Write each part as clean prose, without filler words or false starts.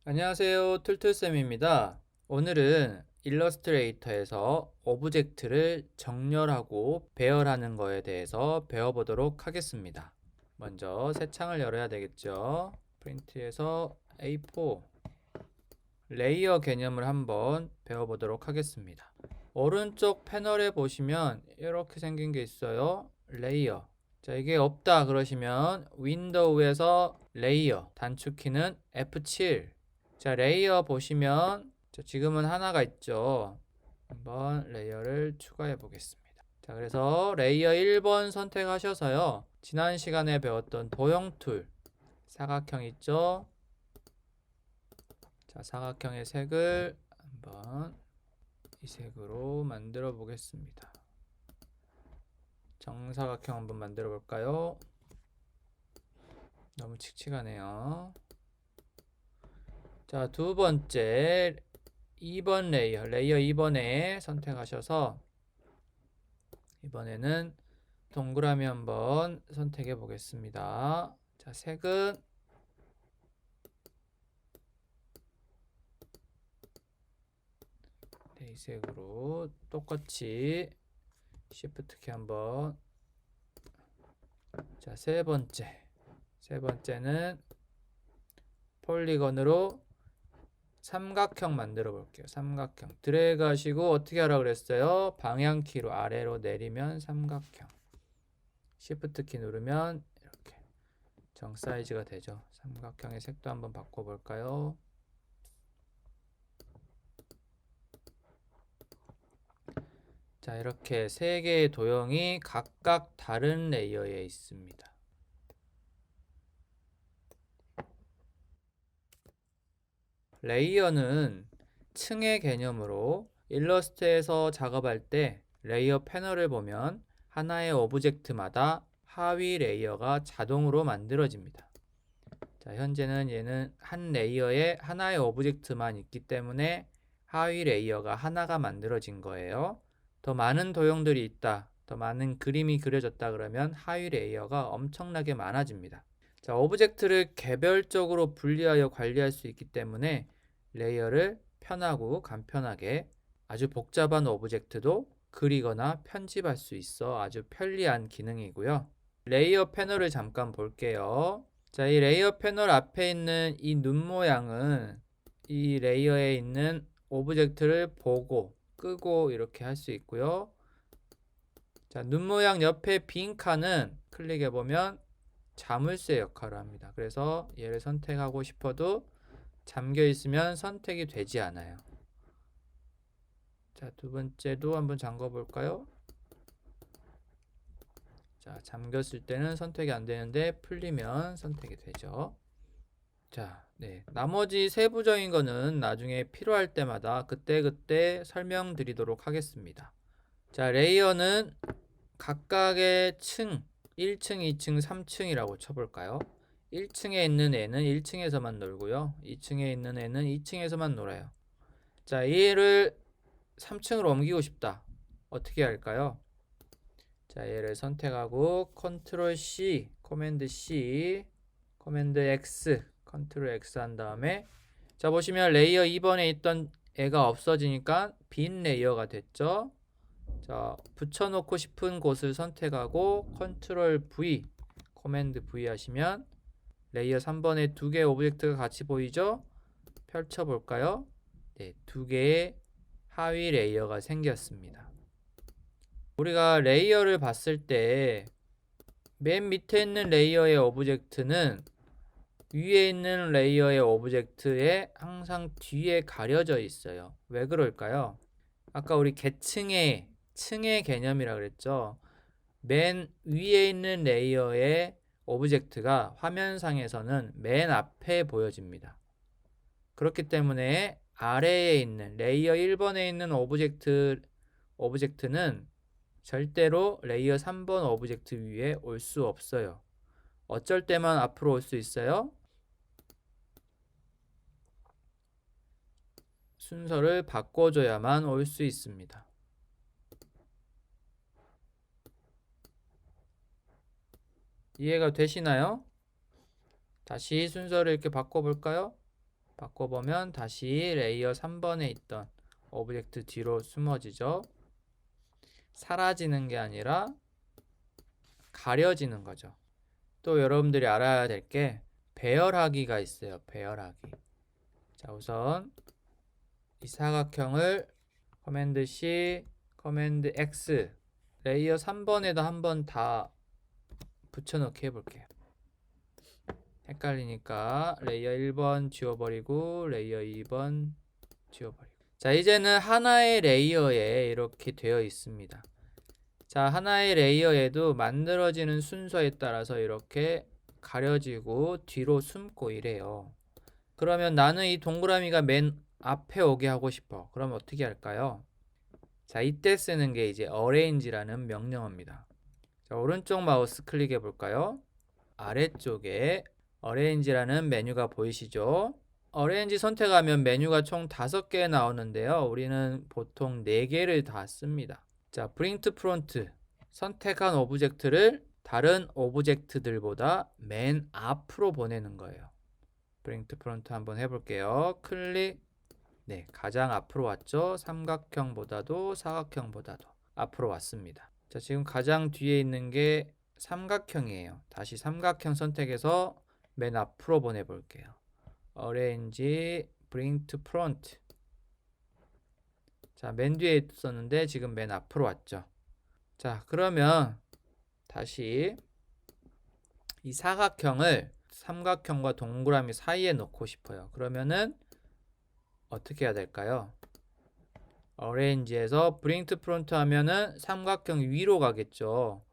안녕하세요. 툴툴쌤입니다. 오늘은 일러스트레이터에서 오브젝트를 정렬하고 배열하는 거에 대해서 배워보도록 하겠습니다. 먼저 새 창을 열어야 되겠죠. 프린트에서 A4 레이어 개념을 한번 배워보도록 하겠습니다. 오른쪽 패널에 보시면 이렇게 생긴 게 있어요. 레이어. 자, 이게 없다 그러시면 윈도우에서 레이어 단축키는 F7. 자, 레이어 보시면 지금은 하나가 있죠. 한번 레이어를 추가해 보겠습니다. 자, 그래서 레이어 1번 선택하셔서요. 지난 시간에 배웠던 도형 툴 사각형 있죠? 자, 사각형의 색을 한번 이 색으로 만들어 보겠습니다. 정사각형 한번 만들어 볼까요? 너무 칙칙하네요. 자, 두 번째 2번 레이어 2번에 선택하셔서 이번에는 동그라미 한번 선택해 보겠습니다. 자, 색은 이 색으로 똑같이 Shift 키 한번. 자, 세 번째는 폴리건으로 삼각형 만들어 볼게요. 삼각형 드래그 하시고 어떻게 하라 그랬어요? 방향키로 아래로 내리면 삼각형, Shift 키 누르면 이렇게 정 사이즈가 되죠. 삼각형의 색도 한번 바꿔볼까요? 자, 이렇게 세 개의 도형이 각각 다른 레이어에 있습니다. 레이어는 층의 개념으로 일러스트에서 작업할 때 레이어 패널을 보면 하나의 오브젝트마다 하위 레이어가 자동으로 만들어집니다. 자, 현재는 얘는 한 레이어에 하나의 오브젝트만 있기 때문에 하위 레이어가 하나가 만들어진 거예요. 더 많은 도형들이 있다, 더 많은 그림이 그려졌다 그러면 하위 레이어가 엄청나게 많아집니다. 자, 오브젝트를 개별적으로 분리하여 관리할 수 있기 때문에 레이어를 편하고 간편하게 아주 복잡한 오브젝트도 그리거나 편집할 수 있어 아주 편리한 기능이고요. 레이어 패널을 잠깐 볼게요. 자, 이 레이어 패널 앞에 있는 이 눈 모양은 이 레이어에 있는 오브젝트를 보고 끄고 이렇게 할 수 있고요. 자, 눈 모양 옆에 빈 칸은 클릭해 보면 자물쇠 역할을 합니다. 그래서 얘를 선택하고 싶어도 잠겨 있으면 선택이 되지 않아요. 자, 두 번째도 한번 잠궈 볼까요? 자, 잠겼을 때는 선택이 안 되는데 풀리면 선택이 되죠. 자, 나머지 세부적인 거는 나중에 필요할 때마다 그때그때 설명드리도록 하겠습니다. 자, 레이어는 각각의 층, 1층, 2층, 3층이라고 쳐볼까요? 1층에 있는 애는 1층에서만 놀고요. 2층에 있는 애는 2층에서만 놀아요. 자, 얘를 3층으로 옮기고 싶다. 어떻게 할까요? 자, 얘를 선택하고 컨트롤 C, 코맨드 C, 코맨드 X, 컨트롤 X 한 다음에 자, 보시면 레이어 2번에 있던 애가 없어지니까 빈 레이어가 됐죠. 자, 붙여놓고 싶은 곳을 선택하고 컨트롤 V, 코맨드 V 하시면 레이어 3번에 두 개의 오브젝트가 같이 보이죠? 펼쳐볼까요? 네, 두 개의 하위 레이어가 생겼습니다. 우리가 레이어를 봤을 때 맨 밑에 있는 레이어의 오브젝트는 위에 있는 레이어의 오브젝트에 항상 뒤에 가려져 있어요. 왜 그럴까요? 아까 우리 계층의 층의 개념이라 그랬죠. 맨 위에 있는 레이어의 오브젝트가 화면상에서는 맨 앞에 보여집니다. 그렇기 때문에 아래에 있는 레이어 1번에 있는 오브젝트는 절대로 레이어 3번 오브젝트 위에 올 수 없어요. 어쩔 때만 앞으로 올 수 있어요? 순서를 바꿔줘야만 올 수 있습니다. 이해가 되시나요? 다시 순서를 이렇게 바꿔볼까요? 바꿔보면 다시 레이어 3번에 있던 오브젝트 뒤로 숨어지죠. 사라지는 게 아니라 가려지는 거죠. 또 여러분들이 알아야 될 게 배열하기가 있어요. 배열하기. 자, 우선 이 사각형을 커맨드 C, 커맨드 X 레이어 3번에다 한번 다 붙여넣기 해볼게요. 헷갈리니까 레이어 1번 지워버리고 레이어 2번 지워버리고. 자, 이제는 하나의 레이어에 이렇게 되어 있습니다. 자, 하나의 레이어에도 만들어지는 순서에 따라서 이렇게 가려지고 뒤로 숨고 이래요. 그러면 나는 이 동그라미가 맨 앞에 오게 하고 싶어. 그럼 어떻게 할까요? 자, 이때 쓰는 게 이제 arrange라는 명령어입니다. 자, 오른쪽 마우스 클릭해 볼까요? 아래쪽에 arrange라는 메뉴가 보이시죠? arrange 선택하면 메뉴가 총 5개 나오는데요. 우리는 보통 4개를 다 씁니다. 자, bring to front 선택한 오브젝트를 다른 오브젝트들보다 맨 앞으로 보내는 거예요. bring to front 한번 해볼게요. 클릭. 네, 가장 앞으로 왔죠. 삼각형보다도 사각형보다도 앞으로 왔습니다. 자, 지금 가장 뒤에 있는 게 삼각형이에요. 다시 삼각형 선택해서 맨 앞으로 보내볼게요. arrange, bring to front. 자, 맨 뒤에 있었는데 지금 맨 앞으로 왔죠. 자, 그러면 다시 이 사각형을 삼각형과 동그라미 사이에 놓고 싶어요. 그러면은 어떻게 해야 될까요? arrange에서 bring to front 하면은 삼각형 위로 가겠죠.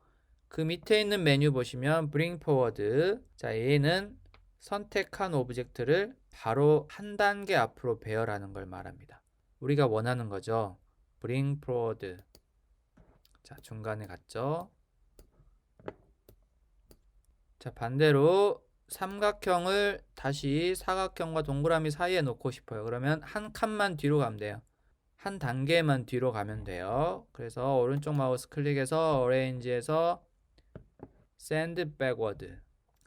그 밑에 있는 메뉴 보시면 bring forward. 자, 얘는 선택한 오브젝트를 바로 한 단계 앞으로 배열하는 걸 말합니다. 우리가 원하는 거죠. bring forward. 자, 중간에 갔죠. 자, 반대로 삼각형을 다시 사각형과 동그라미 사이에 놓고 싶어요. 그러면 한 칸만 뒤로 가면 돼요. 한 단계만 뒤로 가면 돼요. 그래서 오른쪽 마우스 클릭해서 arrange에서 send backward.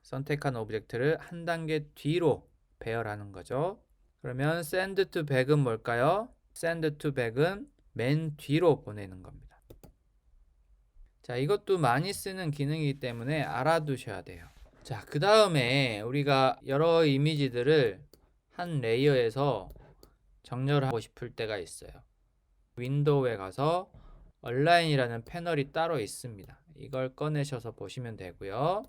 선택한 오브젝트를 한 단계 뒤로 배열하는 거죠. 그러면 send to back은 뭘까요? send to back은 맨 뒤로 보내는 겁니다. 자, 이것도 많이 쓰는 기능이기 때문에 알아두셔야 돼요. 자, 그 다음에 우리가 여러 이미지들을 한 레이어에서 정렬하고 싶을 때가 있어요. 윈도우에 가서 얼라인이라는 패널이 따로 있습니다. 이걸 꺼내셔서 보시면 되고요.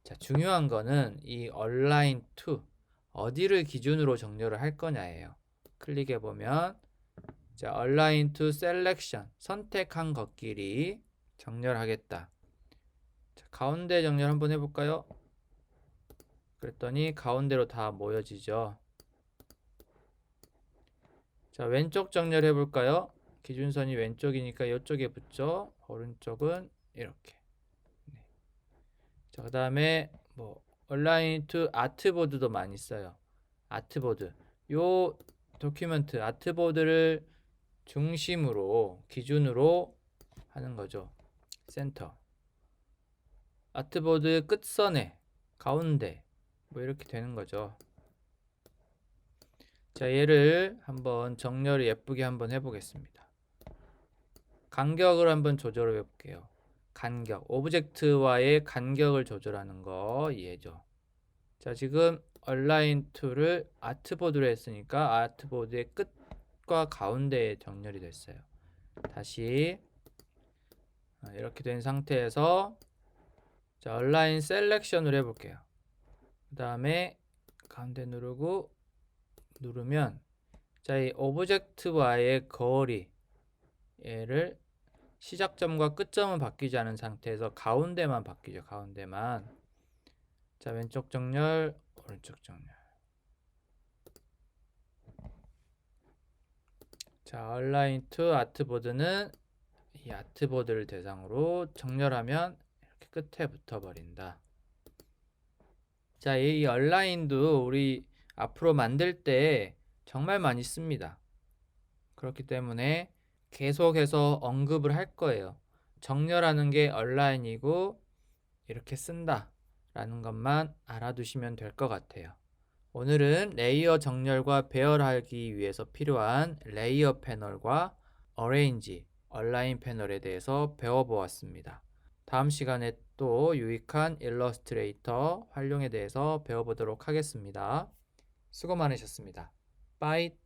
자, 중요한 거는 이 align to 어디를 기준으로 정렬을 할 거냐예요. 클릭해 보면 자, align to selection 선택한 것끼리 정렬하겠다. 자, 가운데 정렬 한번 해볼까요? 그랬더니 가운데로 다 모여지죠. 자, 왼쪽 정렬 해볼까요? 기준선이 왼쪽이니까 이쪽에 붙죠. 오른쪽은 이렇게. 네. 자, 그 다음에 뭐 align to artboard도 많이 써요. artboard. 요 도큐멘트 artboard를 중심으로 기준으로 하는 거죠. 센터. 아트보드 끝선에 가운데 뭐 이렇게 되는 거죠. 자, 얘를 한번 정렬을 예쁘게 한번 해보겠습니다. 간격을 한번 조절해 볼게요. 간격, 오브젝트와의 간격을 조절하는 거 이해죠. 자, 지금 align to를 아트보드로 했으니까 아트보드의 끝과 가운데에 정렬이 됐어요. 다시 이렇게 된 상태에서 자, align selection을 해볼게요. 그 다음에 가운데 누르면 자, 이 오브젝트와의 거리 얘를 시작점과 끝점은 바뀌지 않은 상태에서 가운데만 바뀌죠. 가운데만. 자, 왼쪽 정렬, 오른쪽 정렬. 자, align to artboard는 이 아트보드를 대상으로 정렬하면 이렇게 끝에 붙어버린다. 자, 이 얼라인도 우리 앞으로 만들 때 정말 많이 씁니다. 그렇기 때문에 계속해서 언급을 할 거예요. 정렬하는 게 얼라인이고 이렇게 쓴다 라는 것만 알아두시면 될 것 같아요. 오늘은 레이어 정렬과 배열하기 위해서 필요한 레이어 패널과 어레인지, 얼라인 패널에 대해서 배워보았습니다. 다음 시간에 또 유익한 일러스트레이터 활용에 대해서 배워보도록 하겠습니다. 수고 많으셨습니다. 빠이.